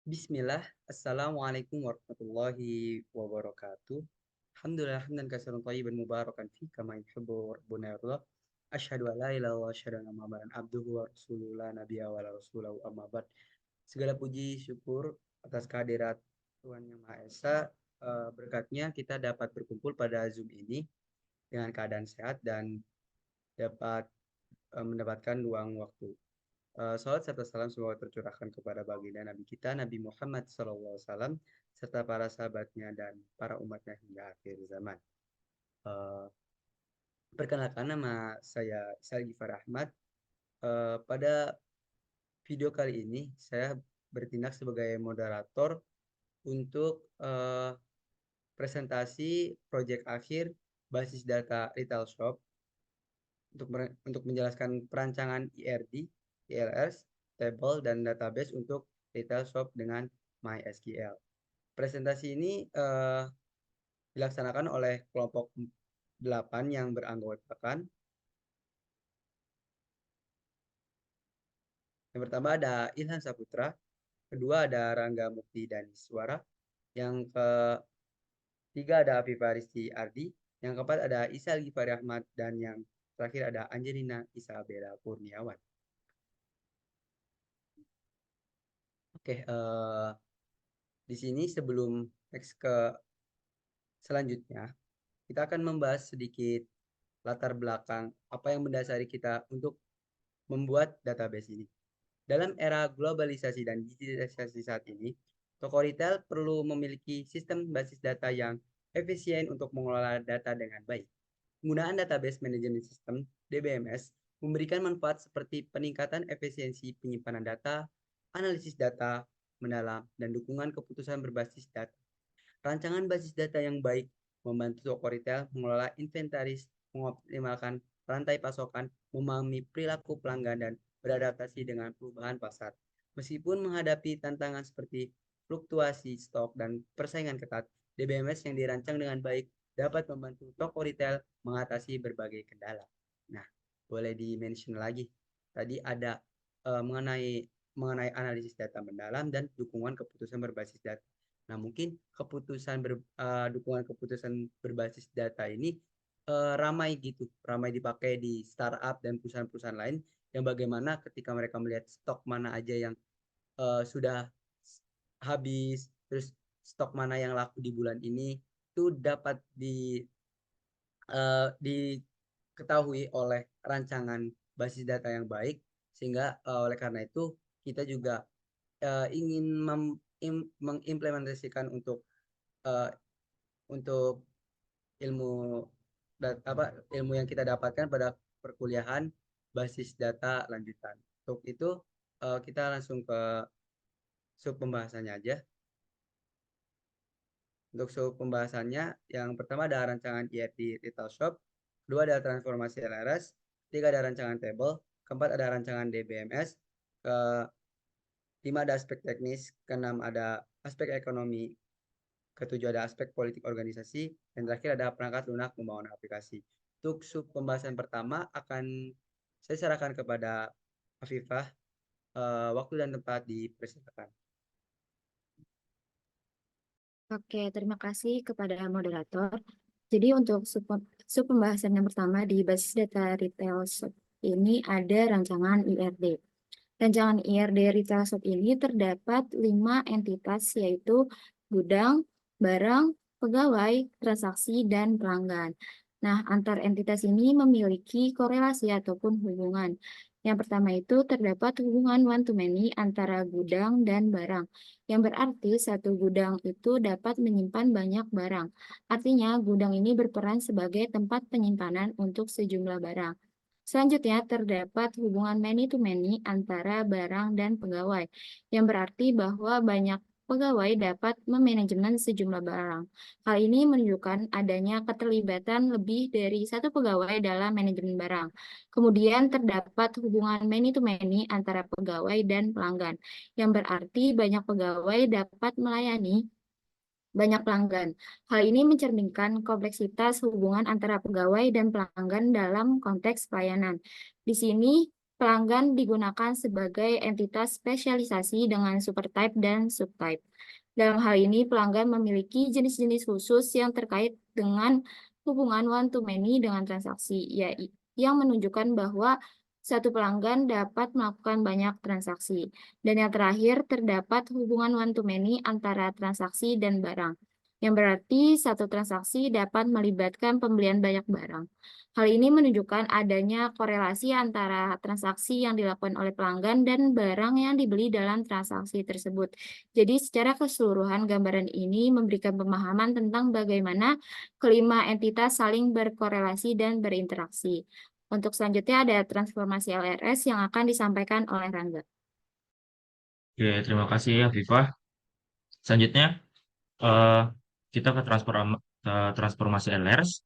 Bismillah, Assalamualaikum warahmatullahi wabarakatuh. Alhamdulillah, hamdan katsiran thayyiban mubarakan fi kama yuhibbu rabbuna yarda. Asyhadu an la ilaha illallah wa asyhadu anna Muhammadan abduhu wa rasuluhu la nabiyya wa la rasulahu amma ba'd. Segala puji syukur atas kehadirat Tuhan Yang Maha Esa. Berkatnya kita dapat berkumpul pada Zoom ini dengan keadaan sehat dan dapat mendapatkan luang waktu. Salawat serta salam semoga tercurahkan kepada baginda Nabi kita Nabi Muhammad SAW serta para sahabatnya dan para umatnya hingga akhir zaman. Uh, Perkenalkan, nama saya Isal Gifar Ahmad. Pada video kali ini saya bertindak sebagai moderator untuk presentasi proyek akhir basis data retail shop untuk menjelaskan perancangan IRD, ILS, table, dan database untuk retail shop dengan MySQL. Presentasi ini dilaksanakan oleh kelompok 8 yang beranggotakan. Yang pertama ada Ilham Saputra, kedua ada Rangga Mukti Daniswara, yang ketiga ada Afifah Rizky Ardi, yang keempat ada Isa Gifari Ahmad, dan yang terakhir ada Angelina Isabella Kurniawan. Oke, di sini sebelum next ke selanjutnya, kita akan membahas sedikit latar belakang apa yang mendasari kita untuk membuat database ini. Dalam era globalisasi dan digitalisasi saat ini, toko retail perlu memiliki sistem basis data yang efisien untuk mengelola data dengan baik. Penggunaan database management system (DBMS) memberikan manfaat seperti peningkatan efisiensi penyimpanan data, analisis data mendalam, dan dukungan keputusan berbasis data. Rancangan basis data yang baik membantu toko retail mengelola inventaris, mengoptimalkan rantai pasokan, memahami perilaku pelanggan, dan beradaptasi dengan perubahan pasar. Meskipun menghadapi tantangan seperti fluktuasi stok dan persaingan ketat, DBMS yang dirancang dengan baik dapat membantu toko retail mengatasi berbagai kendala. Nah, boleh di-mention lagi. Tadi ada mengenai analisis data mendalam dan dukungan keputusan berbasis data. Nah, mungkin dukungan keputusan berbasis data ini ramai dipakai di startup dan perusahaan-perusahaan lain yang bagaimana ketika mereka melihat stok mana aja yang sudah habis, terus stok mana yang laku di bulan ini, itu dapat diketahui oleh rancangan basis data yang baik, sehingga oleh karena itu kita juga ingin mengimplementasikan uh, untuk ilmu ilmu yang kita dapatkan pada perkuliahan basis data lanjutan. Untuk itu kita langsung ke sub pembahasannya aja. Untuk sub pembahasannya, yang pertama ada rancangan IRD Retail Shop, kedua ada transformasi LRS, ketiga ada rancangan table, keempat ada rancangan DBMS, kelima ada aspek teknis, keenam ada aspek ekonomi, ketujuh ada aspek politik organisasi, dan terakhir ada perangkat lunak pembangunan aplikasi. Untuk sub pembahasan pertama akan saya serahkan kepada Afifah. Waktu dan tempat dipersilakan. Oke, terima kasih kepada moderator. Jadi untuk sub pembahasan yang pertama di basis data retail shop ini ada rancangan IRD. Rancangan IRD retail shop ini terdapat 5 entitas yaitu gudang, barang, pegawai, transaksi, dan pelanggan. Nah, antar entitas ini memiliki korelasi ataupun hubungan. Yang pertama itu terdapat hubungan one-to-many antara gudang dan barang, yang berarti satu gudang itu dapat menyimpan banyak barang. Artinya, gudang ini berperan sebagai tempat penyimpanan untuk sejumlah barang. Selanjutnya, terdapat hubungan many-to-many antara barang dan pegawai, yang berarti bahwa banyak pegawai dapat memanajemen sejumlah barang. Hal ini menunjukkan adanya keterlibatan lebih dari satu pegawai dalam manajemen barang. Kemudian terdapat hubungan many-to-many antara pegawai dan pelanggan, yang berarti banyak pegawai dapat melayani banyak pelanggan. Hal ini mencerminkan kompleksitas hubungan antara pegawai dan pelanggan dalam konteks pelayanan. Di sini pelanggan digunakan sebagai entitas spesialisasi dengan supertype dan subtype. Dalam hal ini, pelanggan memiliki jenis-jenis khusus yang terkait dengan hubungan one-to-many dengan transaksi, yang menunjukkan bahwa satu pelanggan dapat melakukan banyak transaksi. Dan yang terakhir, terdapat hubungan one-to-many antara transaksi dan barang, yang berarti satu transaksi dapat melibatkan pembelian banyak barang. Hal ini menunjukkan adanya korelasi antara transaksi yang dilakukan oleh pelanggan dan barang yang dibeli dalam transaksi tersebut. Jadi secara keseluruhan gambaran ini memberikan pemahaman tentang bagaimana kelima entitas saling berkorelasi dan berinteraksi. Untuk selanjutnya ada transformasi LRS yang akan disampaikan oleh Rangga. Oke, terima kasih ya, Viva. Selanjutnya, eh, kita ke transformasi LRS.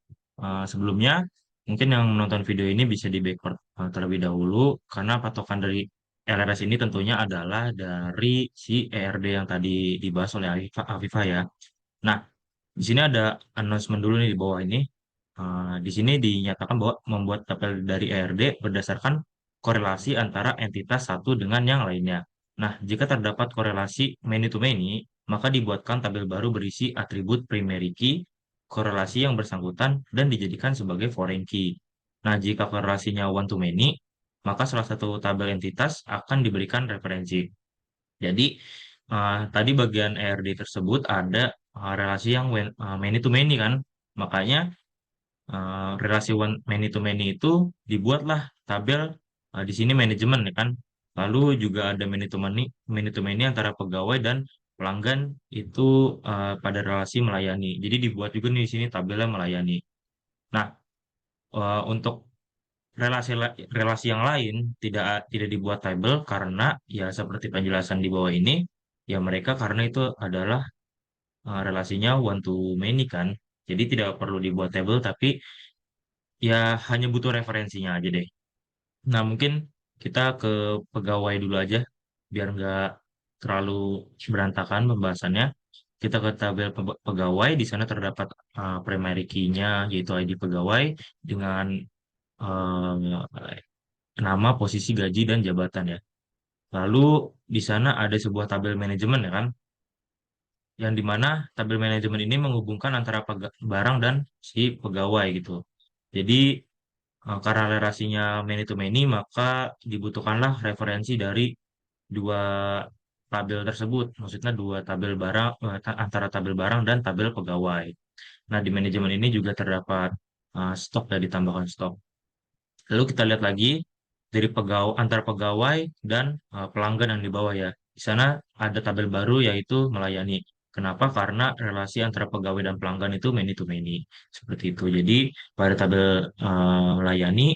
Sebelumnya, mungkin yang menonton video ini bisa di backward terlebih dahulu, karena patokan dari LRS ini tentunya adalah dari si ERD yang tadi dibahas oleh Afifah ya. Nah, di sini ada announcement dulu nih di bawah ini. Di sini dinyatakan bahwa membuat tabel dari ERD berdasarkan korelasi antara entitas satu dengan yang lainnya. Nah, jika terdapat korelasi many to many, maka dibuatkan tabel baru berisi atribut primary key, korelasi yang bersangkutan, dan dijadikan sebagai foreign key. Nah, jika korelasinya one to many, maka salah satu tabel entitas akan diberikan referensi. Jadi, tadi bagian ERD tersebut ada relasi yang many to many kan. Makanya relasi many to many itu dibuatlah tabel di sini manajemen ya kan. Lalu juga ada many to many antara pegawai dan pelanggan itu pada relasi melayani. Jadi dibuat juga nih di sini tabelnya melayani. Nah, untuk relasi yang lain tidak dibuat tabel karena ya seperti penjelasan di bawah ini ya mereka karena itu adalah relasinya one to many kan. Jadi tidak perlu dibuat tabel tapi ya hanya butuh referensinya aja deh. Nah, mungkin kita ke pegawai dulu aja, biar nggak terlalu berantakan pembahasannya. Kita ke tabel pegawai, di sana terdapat primary key-nya, yaitu ID pegawai, dengan nama, posisi, gaji, dan jabatan ya. Lalu di sana ada sebuah tabel manajemen ya kan, yang dimana tabel manajemen ini menghubungkan antara barang dan si pegawai gitu. Jadi karena relasinya many to many, maka dibutuhkanlah referensi dari dua tabel tersebut. Maksudnya dua tabel barang, antara tabel barang dan tabel pegawai. Nah, di manajemen ini juga terdapat stok dan ditambahkan stok. Lalu kita lihat lagi dari antar pegawai dan pelanggan yang di bawah ya. Di sana ada tabel baru yaitu melayani. Kenapa? Karena relasi antara pegawai dan pelanggan itu many to many. Seperti itu. Jadi pada tabel melayani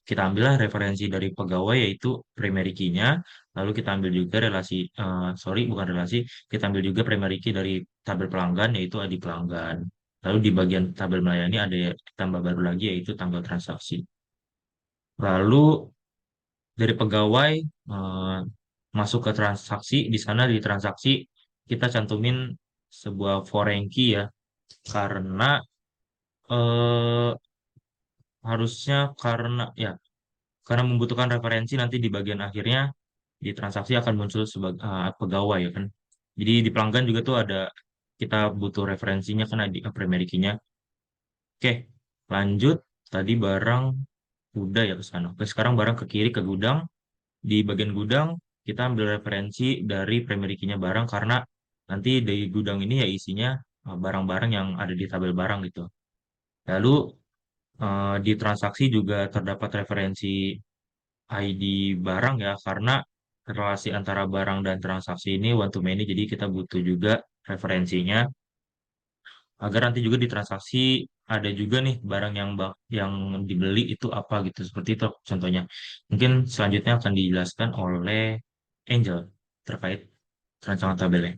kita ambillah referensi dari pegawai yaitu primary key-nya. Lalu kita ambil juga bukan relasi, kita ambil juga primary key dari tabel pelanggan yaitu ID pelanggan. Lalu di bagian tabel melayani ada tambah baru lagi yaitu tanggal transaksi. Lalu dari pegawai eh, masuk ke transaksi, di sana di transaksi kita cantumin sebuah foreign key ya, karena eh, harusnya karena membutuhkan referensi nanti di bagian akhirnya di transaksi akan muncul sebagai pegawai ya kan. Jadi di pelanggan juga tuh ada kita butuh referensinya kan di primary key-nya. Oke, lanjut tadi barang udah ya ke sana. Oke, sekarang barang ke kiri ke gudang. Di bagian gudang, kita ambil referensi dari primary key-nya barang karena nanti di gudang ini ya isinya barang-barang yang ada di tabel barang gitu. Lalu di transaksi juga terdapat referensi ID barang ya karena relasi antara barang dan transaksi ini one to many jadi kita butuh juga referensinya agar nanti juga di transaksi ada juga nih barang yang dibeli itu apa gitu seperti itu contohnya. Mungkin selanjutnya akan dijelaskan oleh Angel terkait rancangan tabelnya.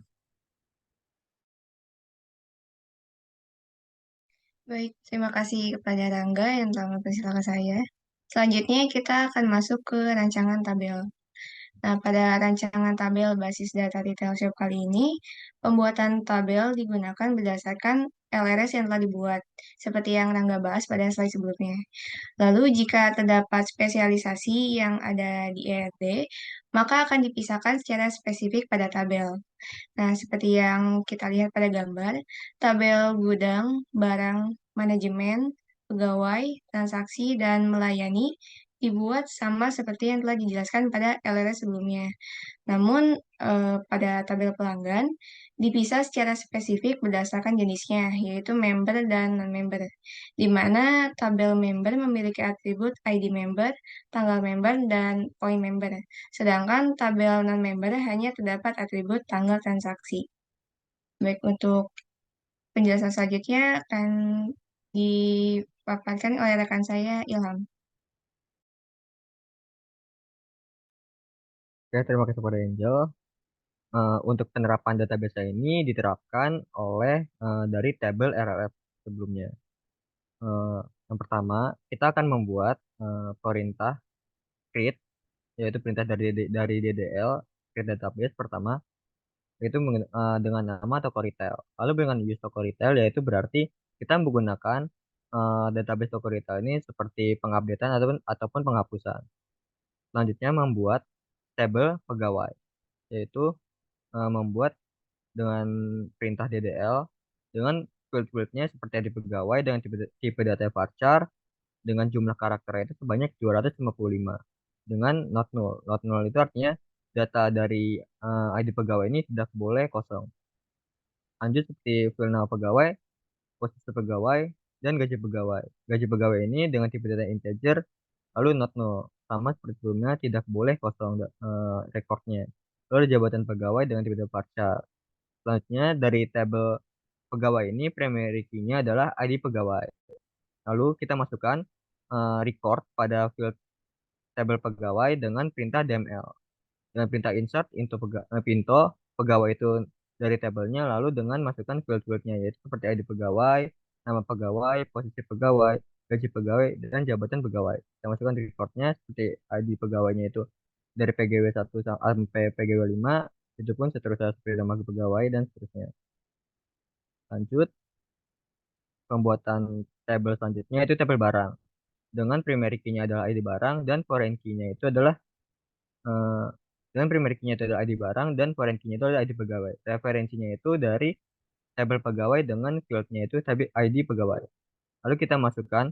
Baik, terima kasih kepada Rangga yang telah mempersilahkan saya. Selanjutnya kita akan masuk ke rancangan tabel. Nah, pada rancangan tabel basis data retail shop kali ini, pembuatan tabel digunakan berdasarkan LRS yang telah dibuat, seperti yang Rangga bahas pada slide sebelumnya. Lalu, jika terdapat spesialisasi yang ada di ERD, maka akan dipisahkan secara spesifik pada tabel. Nah, seperti yang kita lihat pada gambar, tabel gudang, barang, manajemen, pegawai, transaksi, dan melayani dibuat sama seperti yang telah dijelaskan pada LRS sebelumnya. Namun, pada tabel pelanggan dipisah secara spesifik berdasarkan jenisnya, yaitu member dan non-member, di mana tabel member memiliki atribut ID member, tanggal member, dan poin member. Sedangkan tabel non-member hanya terdapat atribut tanggal transaksi. Baik, untuk penjelasan selanjutnya akan dipaparkan oleh rekan saya, Ilham. Oke, terima kasih pada Angel. Untuk penerapan database ini diterapkan oleh dari tabel RLF sebelumnya. Eh, yang pertama, kita akan membuat perintah create, yaitu perintah dari DDL create database pertama, yaitu dengan nama toko retail. Lalu dengan use toko retail, yaitu berarti kita menggunakan database toko retail ini seperti pengupdatean ataupun penghapusan. Selanjutnya membuat tabel pegawai, yaitu membuat dengan perintah DDL dengan field-fieldnya seperti di pegawai dengan tipe data varchar dengan jumlah karakter itu sebanyak 255 dengan not null. Not null itu artinya data dari ID pegawai ini tidak boleh kosong. Lanjut seperti field nama pegawai, posisi pegawai, dan gaji pegawai. Gaji pegawai ini dengan tipe data integer lalu not null. Sama seperti sebelumnya tidak boleh kosong rekornya. Lalu jabatan pegawai dengan tipe data varchar. Selanjutnya dari tabel pegawai ini primary key-nya adalah ID pegawai. Lalu kita masukkan record pada field tabel pegawai dengan perintah DML. Dengan perintah insert pinto pegawai itu dari tabelnya lalu dengan masukkan field-fieldnya yaitu seperti ID pegawai, nama pegawai, posisi pegawai, gaji pegawai, dan jabatan pegawai. Kita masukkan recordnya seperti ID pegawainya itu dari PGW 1 sampai PGW 5, itu pun seterusnya seperti nama pegawai dan seterusnya. Lanjut, pembuatan tabel selanjutnya itu tabel barang. Dengan primary key-nya adalah ID barang dan foreign key-nya itu adalah eh, dengan primary key-nya itu adalah ID barang dan foreign key-nya itu adalah ID pegawai. Referensinya itu dari tabel pegawai dengan field-nya itu tabel ID pegawai. Lalu kita masukkan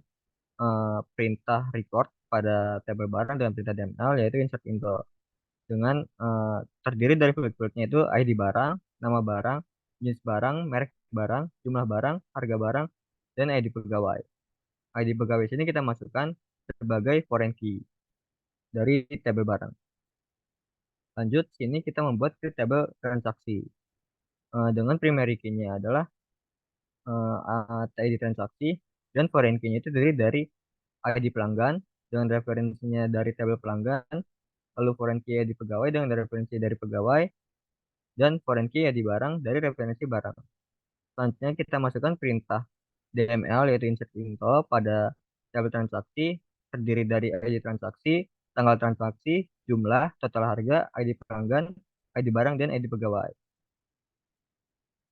perintah record pada tabel barang dengan perintah DML yaitu insert info dengan terdiri dari field-fieldnya itu ID barang, nama barang, jenis barang, merek barang, jumlah barang, harga barang, dan ID pegawai. ID pegawai sini kita masukkan sebagai foreign key dari tabel barang. Lanjut, sini kita membuat tabel transaksi. Dengan primary key-nya adalah ID transaksi dan foreign key-nya itu dari ID pelanggan dengan referensinya dari tabel pelanggan, lalu foreign key ID pegawai dengan referensi dari pegawai, dan foreign key ID barang dari referensi barang. Selanjutnya kita masukkan perintah DML yaitu insert info pada tabel transaksi terdiri dari ID transaksi, tanggal transaksi, jumlah, total harga, ID pelanggan, ID barang, dan ID pegawai.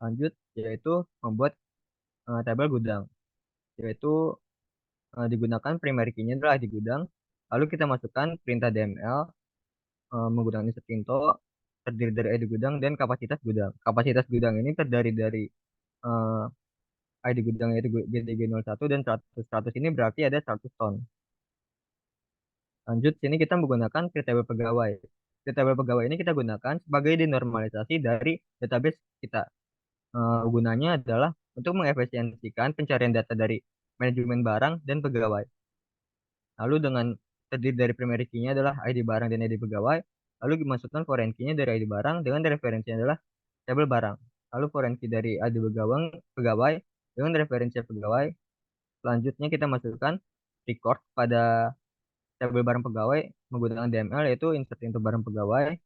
Lanjut yaitu membuat tabel gudang, yaitu digunakan primary key-nya adalah ID gudang. Lalu kita masukkan perintah DML menggunakan insert info terdiri dari ID gudang dan kapasitas gudang. Kapasitas gudang ini terdiri dari eh, ID gudang yaitu GDG01 dan 100. 100 ini berarti ada 100 ton. Lanjut, sini kita menggunakan tabel pegawai. Tabel pegawai ini kita gunakan sebagai denormalisasi dari database kita. Gunanya adalah untuk mengefisiensikan pencarian data dari manajemen barang dan pegawai. Lalu dengan terdiri dari primary key-nya adalah ID barang dan ID pegawai. Lalu dimasukkan foreign key-nya dari ID barang dengan referensinya adalah tabel barang. Lalu foreign key dari ID pegawai dengan referensi pegawai. Selanjutnya kita masukkan record pada tabel barang pegawai menggunakan DML yaitu insert into barang pegawai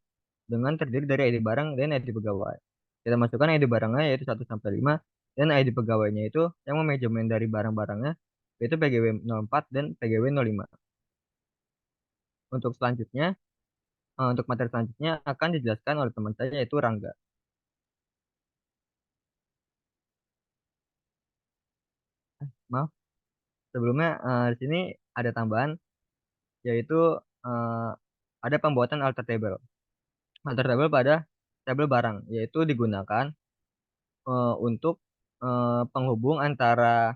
dengan terdiri dari ID barang dan ID pegawai. Kita masukkan ID barangnya yaitu 1 sampai 5 dan ID pegawainya itu yang manajemen dari barang-barangnya yaitu PGW 04 dan PGW 05. Untuk selanjutnya, untuk materi selanjutnya akan dijelaskan oleh teman saya yaitu Rangga. maaf, sebelumnya di sini ada tambahan yaitu eh, ada pembuatan alter table. Alter table pada tabel barang yaitu digunakan untuk penghubung antara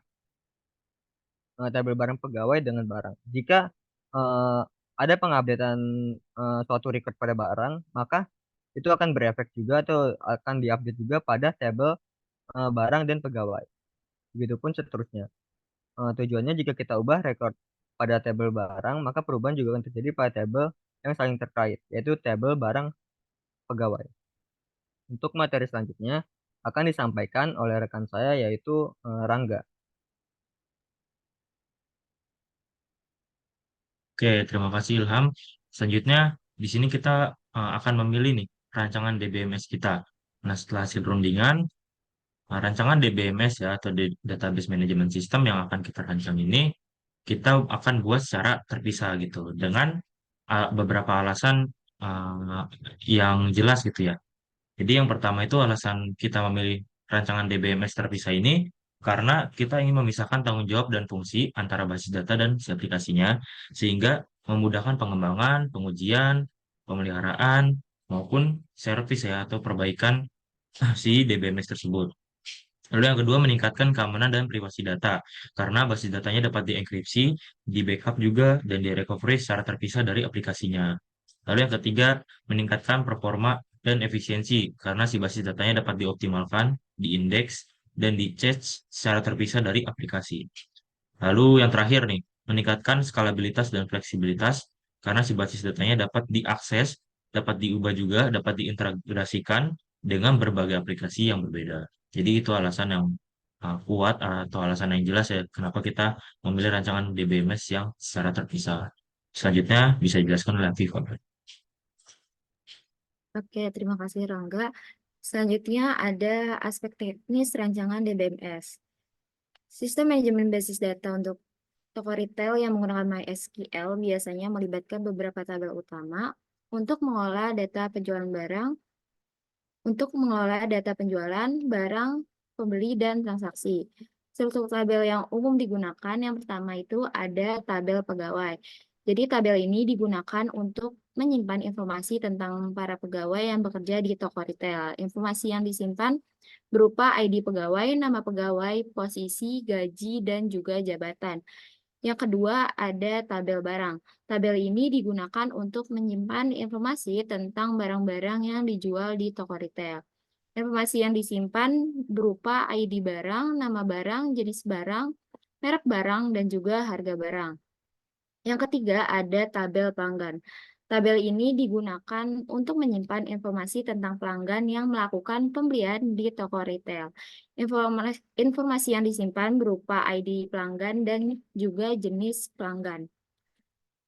tabel barang pegawai dengan barang. Jika eh, ada pengupdatean suatu record pada barang, maka itu akan berefek juga atau akan diupdate juga pada tabel barang dan pegawai. Begitupun seterusnya. Tujuannya jika kita ubah record pada tabel barang, maka perubahan juga akan terjadi pada tabel yang saling terkait, yaitu tabel barang pegawai. Untuk materi selanjutnya akan disampaikan oleh rekan saya yaitu Rangga. Oke, terima kasih Ilham. Selanjutnya, di sini kita akan memilih nih rancangan DBMS kita. Nah, setelah hasil rundingan, rancangan DBMS ya atau Database Management System yang akan kita rancang ini, kita akan buat secara terpisah gitu dengan beberapa alasan uh, yang jelas gitu ya. Jadi yang pertama itu alasan kita memilih rancangan DBMS terpisah ini karena kita ingin memisahkan tanggung jawab dan fungsi antara basis data dan si aplikasinya sehingga memudahkan pengembangan, pengujian, pemeliharaan maupun servis ya atau perbaikan si DBMS tersebut. Lalu yang kedua meningkatkan keamanan dan privasi data karena basis datanya dapat dienkripsi, di backup juga dan di recovery secara terpisah dari aplikasinya. Lalu yang ketiga meningkatkan performa dan efisiensi karena si basis datanya dapat dioptimalkan, diindeks dan di-cache secara terpisah dari aplikasi. Lalu yang terakhir nih, meningkatkan skalabilitas dan fleksibilitas karena si basis datanya dapat diakses, dapat diubah juga, dapat diintegrasikan dengan berbagai aplikasi yang berbeda. Jadi itu alasan yang kuat atau alasan yang jelas ya kenapa kita memilih rancangan DBMS yang secara terpisah. Selanjutnya bisa dijelaskan oleh Viva. Oke, terima kasih Rangga. Selanjutnya ada aspek teknis rancangan DBMS. Sistem manajemen basis data untuk toko retail yang menggunakan MySQL biasanya melibatkan beberapa tabel utama untuk mengolah data penjualan barang, barang, pembeli, dan transaksi. Struktur tabel yang umum digunakan yang pertama itu ada tabel pegawai. Jadi tabel ini digunakan untuk menyimpan informasi tentang para pegawai yang bekerja di toko retail. Informasi yang disimpan berupa ID pegawai, nama pegawai, posisi, gaji, dan juga jabatan. Yang kedua ada tabel barang. Tabel ini digunakan untuk menyimpan informasi tentang barang-barang yang dijual di toko retail. Informasi yang disimpan berupa ID barang, nama barang, jenis barang, merek barang, dan juga harga barang. Yang ketiga ada tabel pelanggan. Tabel ini digunakan untuk menyimpan informasi tentang pelanggan yang melakukan pembelian di toko retail. Informasi yang disimpan berupa ID pelanggan dan juga jenis pelanggan.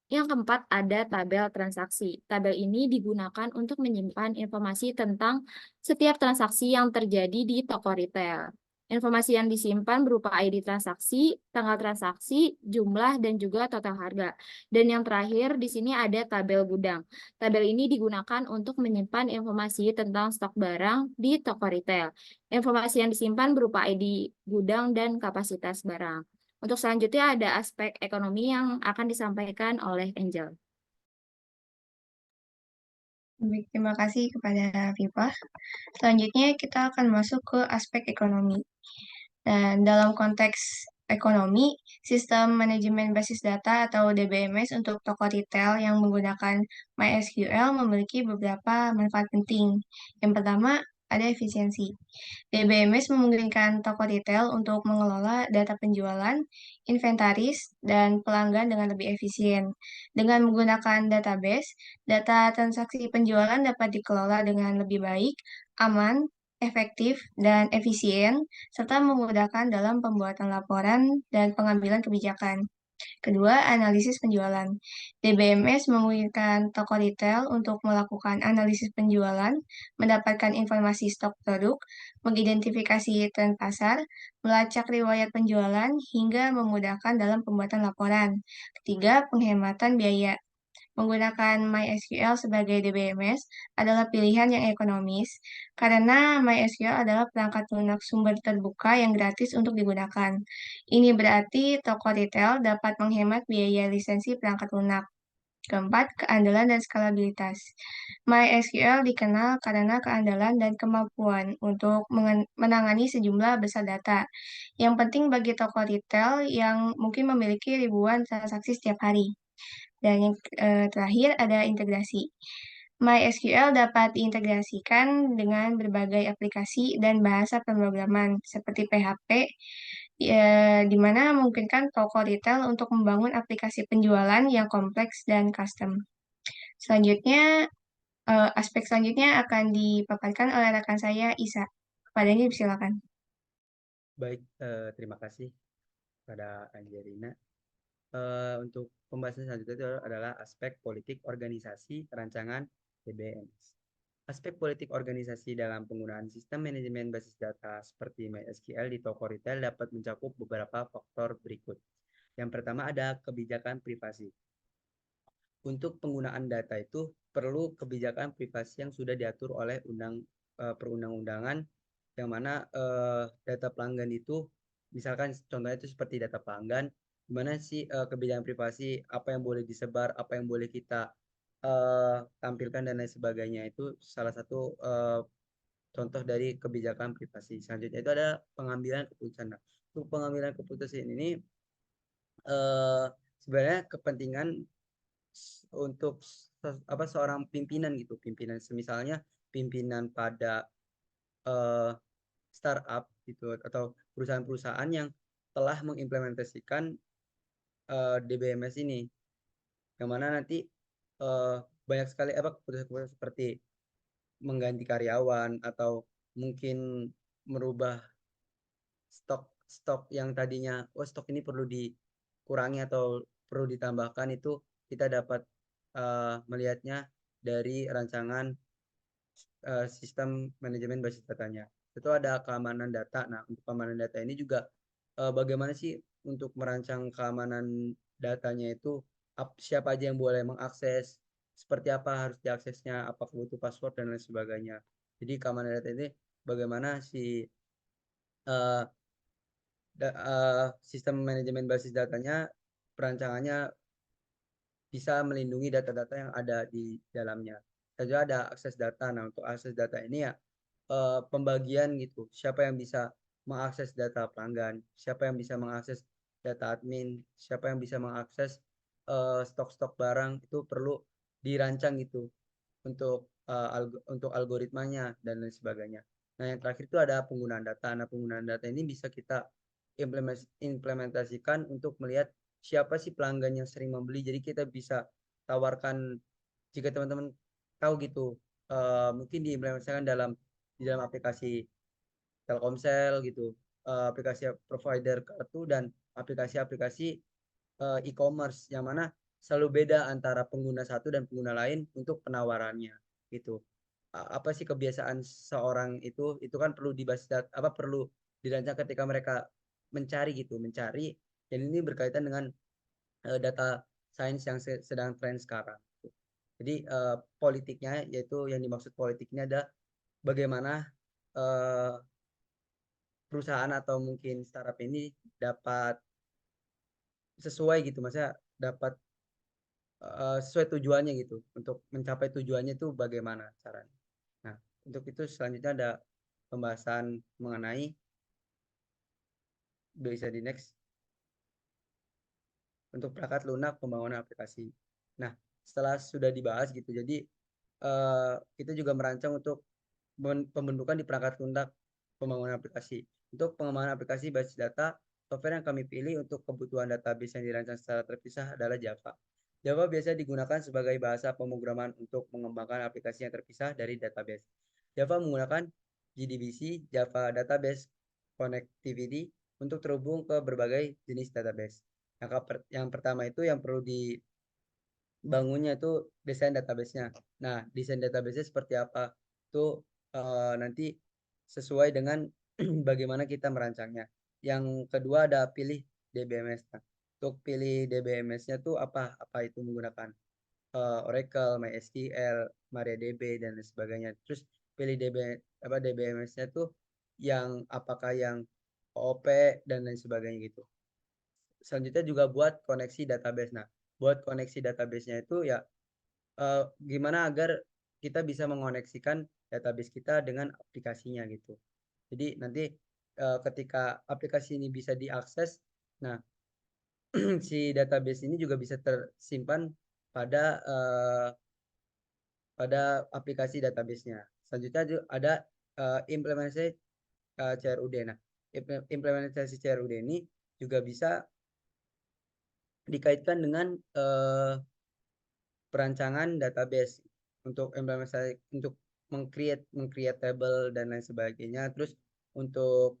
Yang keempat ada tabel transaksi. Tabel ini digunakan untuk menyimpan informasi tentang setiap transaksi yang terjadi di toko retail. Informasi yang disimpan berupa ID transaksi, tanggal transaksi, jumlah, dan juga total harga. Dan yang terakhir di sini ada tabel gudang. Tabel ini digunakan untuk menyimpan informasi tentang stok barang di toko retail. Informasi yang disimpan berupa ID gudang dan kapasitas barang. Untuk selanjutnya ada aspek ekonomi yang akan disampaikan oleh Angel. Baik, terima kasih kepada Viva. Selanjutnya kita akan masuk ke aspek ekonomi. Dan dalam konteks ekonomi, sistem manajemen basis data atau DBMS untuk toko retail yang menggunakan MySQL memiliki beberapa manfaat penting. Yang pertama, ada efisiensi. DBMS memungkinkan toko retail untuk mengelola data penjualan, inventaris, dan pelanggan dengan lebih efisien. Dengan menggunakan database, data transaksi penjualan dapat dikelola dengan lebih baik, aman, efektif, dan efisien, serta memudahkan dalam pembuatan laporan dan pengambilan kebijakan. Kedua, analisis penjualan. DBMS memungkinkan toko retail untuk melakukan analisis penjualan, mendapatkan informasi stok produk, mengidentifikasi tren pasar, melacak riwayat penjualan, hingga memudahkan dalam pembuatan laporan. Ketiga, penghematan biaya. Menggunakan MySQL sebagai DBMS adalah pilihan yang ekonomis karena MySQL adalah perangkat lunak sumber terbuka yang gratis untuk digunakan. Ini berarti toko retail dapat menghemat biaya lisensi perangkat lunak. Keempat, keandalan dan skalabilitas. MySQL dikenal karena keandalan dan kemampuan untuk menangani sejumlah besar data. Yang penting bagi toko retail yang mungkin memiliki ribuan transaksi setiap hari. Dan yang terakhir ada integrasi. MySQL dapat diintegrasikan dengan berbagai aplikasi dan bahasa pemrograman seperti PHP, di mana memungkinkan toko retail untuk membangun aplikasi penjualan yang kompleks dan custom. Selanjutnya, aspek selanjutnya akan dipaparkan oleh rekan saya, Isa. Kepadanya silakan. Baik, terima kasih pada Angelina. Untuk pembahasan selanjutnya itu adalah aspek politik organisasi rancangan DBMS. Aspek politik organisasi dalam penggunaan sistem manajemen basis data seperti MySQL di toko retail dapat mencakup beberapa faktor berikut. Yang pertama ada kebijakan privasi. Untuk penggunaan data itu perlu kebijakan privasi yang sudah diatur oleh perundang-undangan, yang mana data pelanggan itu, misalkan contohnya itu seperti data pelanggan, gimana sih kebijakan privasi, apa yang boleh disebar, apa yang boleh kita tampilkan dan lain sebagainya, itu salah satu contoh dari kebijakan privasi. Selanjutnya itu ada pengambilan keputusan. Nah, untuk pengambilan keputusan ini sebenarnya kepentingan untuk seorang pimpinan gitu, pimpinan misalnya pimpinan pada startup gitu atau perusahaan-perusahaan yang telah mengimplementasikan DBMS ini, yang mana nanti banyak sekali keputusan-keputusan seperti mengganti karyawan atau mungkin merubah stok yang tadinya stok ini perlu dikurangi atau perlu ditambahkan, itu kita dapat melihatnya dari rancangan sistem manajemen basis datanya. Itu ada keamanan data. Nah, untuk keamanan data ini juga bagaimana sih untuk merancang keamanan datanya itu, siapa aja yang boleh mengakses, seperti apa harus diaksesnya, apakah butuh password dan lain sebagainya. Jadi keamanan data ini bagaimana si sistem manajemen basis datanya, perancangannya bisa melindungi data-data yang ada di dalamnya. Dan juga ada akses data. Nah, untuk akses data ini ya pembagian gitu. Siapa yang bisa mengakses data pelanggan, siapa yang bisa mengakses data admin, siapa yang bisa mengakses stok-stok barang, itu perlu dirancang gitu untuk untuk algoritmanya dan lain sebagainya. Nah, yang terakhir itu ada penggunaan data. Nah, penggunaan data ini bisa kita implementasikan untuk melihat siapa sih pelanggan yang sering membeli. Jadi kita bisa tawarkan, jika teman-teman tahu gitu, mungkin diimplementasikan di dalam aplikasi Telkomsel gitu, aplikasi provider kartu dan aplikasi-aplikasi e-commerce, yang mana selalu beda antara pengguna satu dan pengguna lain untuk penawarannya gitu. Apa sih kebiasaan seorang itu kan perlu perlu dirancang ketika mereka mencari, dan ini berkaitan dengan data science yang sedang tren sekarang. Jadi politiknya, yaitu yang dimaksud politiknya ada bagaimana perusahaan atau mungkin startup ini dapat sesuai gitu, maksudnya dapat sesuai tujuannya gitu. Untuk mencapai tujuannya itu bagaimana caranya. Nah, untuk itu selanjutnya ada pembahasan mengenai, bisa di next, untuk perangkat lunak pembangunan aplikasi. Nah, setelah sudah dibahas gitu, jadi kita juga merancang untuk pembentukan di perangkat lunak pembangunan aplikasi. Untuk pengembangan aplikasi basis data, software yang kami pilih untuk kebutuhan database yang dirancang secara terpisah adalah Java. Java biasa digunakan sebagai bahasa pemrograman untuk mengembangkan aplikasi yang terpisah dari database. Java menggunakan JDBC, Java Database Connectivity, untuk terhubung ke berbagai jenis database. Yang pertama itu yang perlu dibangunnya itu desain database-nya. Nah, desain database-nya seperti apa? Itu nanti sesuai dengan bagaimana kita merancangnya. Yang kedua ada pilih DBMS. Nah, untuk pilih DBMS-nya tuh apa itu menggunakan. Oracle, MySQL, MariaDB dan lain sebagainya. Terus pilih DBMS-nya tuh yang apakah yang OOP dan lain sebagainya gitu. Selanjutnya juga buat koneksi database. Nah, buat koneksi database-nya itu ya gimana agar kita bisa mengoneksikan database kita dengan aplikasinya gitu. Jadi nanti ketika aplikasi ini bisa diakses, nah si database ini juga bisa tersimpan pada aplikasi database-nya. Selanjutnya ada implementasi CRUD. Nah, implementasi CRUD ini juga bisa dikaitkan dengan perancangan database untuk implementasi, untuk meng-create table dan lain sebagainya. Terus untuk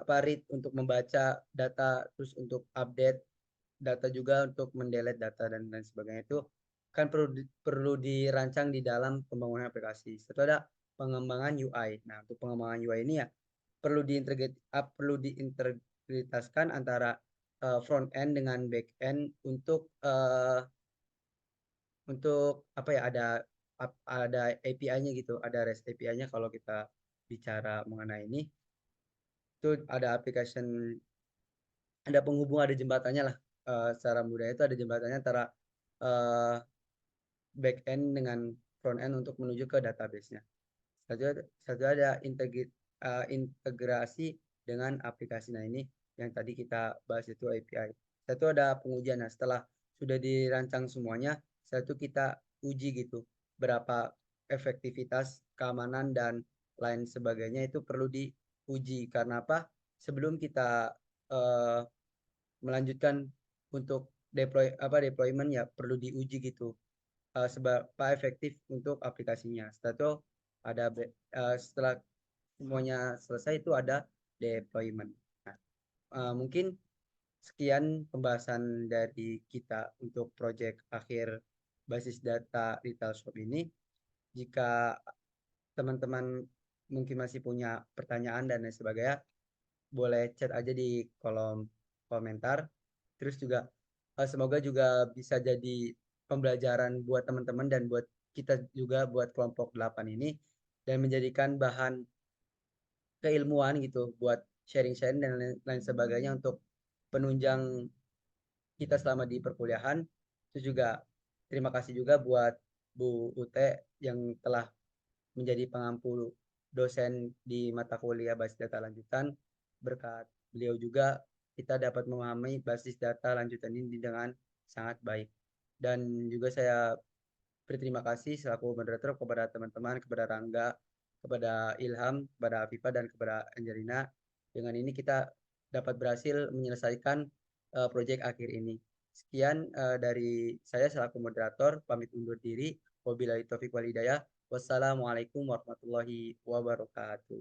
read, untuk membaca data, terus untuk update data juga, untuk mendelete data dan lain sebagainya, itu kan perlu dirancang di dalam pembangunan aplikasi. Setelah ada pengembangan UI. Nah, untuk pengembangan UI ini ya perlu diintegritaskan antara front end dengan back end untuk apa ya, ada API-nya gitu, ada REST API-nya kalau kita bicara mengenai ini. Itu ada application, ada penghubung, ada jembatannya lah. Secara mudah itu ada jembatannya antara uh, back end dengan front end untuk menuju ke database-nya. Satu ada integrasi dengan aplikasi. Nah, ini yang tadi kita bahas itu API. Satu ada pengujian. Nah, setelah sudah dirancang semuanya, satu kita uji gitu berapa efektivitas, keamanan dan lain sebagainya, itu perlu diuji. Karena apa? Sebelum kita uh, melanjutkan untuk deployment ya perlu diuji gitu seberapa efektif untuk aplikasinya. Setelah semuanya selesai itu ada deployment. Nah, mungkin sekian pembahasan dari kita untuk project akhir basis data retail shop ini. Jika teman-teman mungkin masih punya pertanyaan dan lain sebagainya, boleh chat aja di kolom komentar. Terus juga semoga juga bisa jadi pembelajaran buat teman-teman dan buat kita juga, buat kelompok 8 ini, dan menjadikan bahan keilmuan gitu buat sharing-sharing dan lain sebagainya untuk penunjang kita selama di perkuliahan. Terus juga terima kasih juga buat Bu Ute yang telah menjadi pengampu dosen di mata kuliah basis data lanjutan. Berkat beliau juga kita dapat memahami basis data lanjutan ini dengan sangat baik. Dan juga saya berterima kasih selaku moderator kepada teman-teman, kepada Rangga, kepada Ilham, kepada Afifa, dan kepada Angelina. Dengan ini kita dapat berhasil menyelesaikan proyek akhir ini. Sekian dari saya selaku moderator, pamit undur diri. Wabillahi taufiq wal hidayah. Wassalamualaikum warahmatullahi wabarakatuh.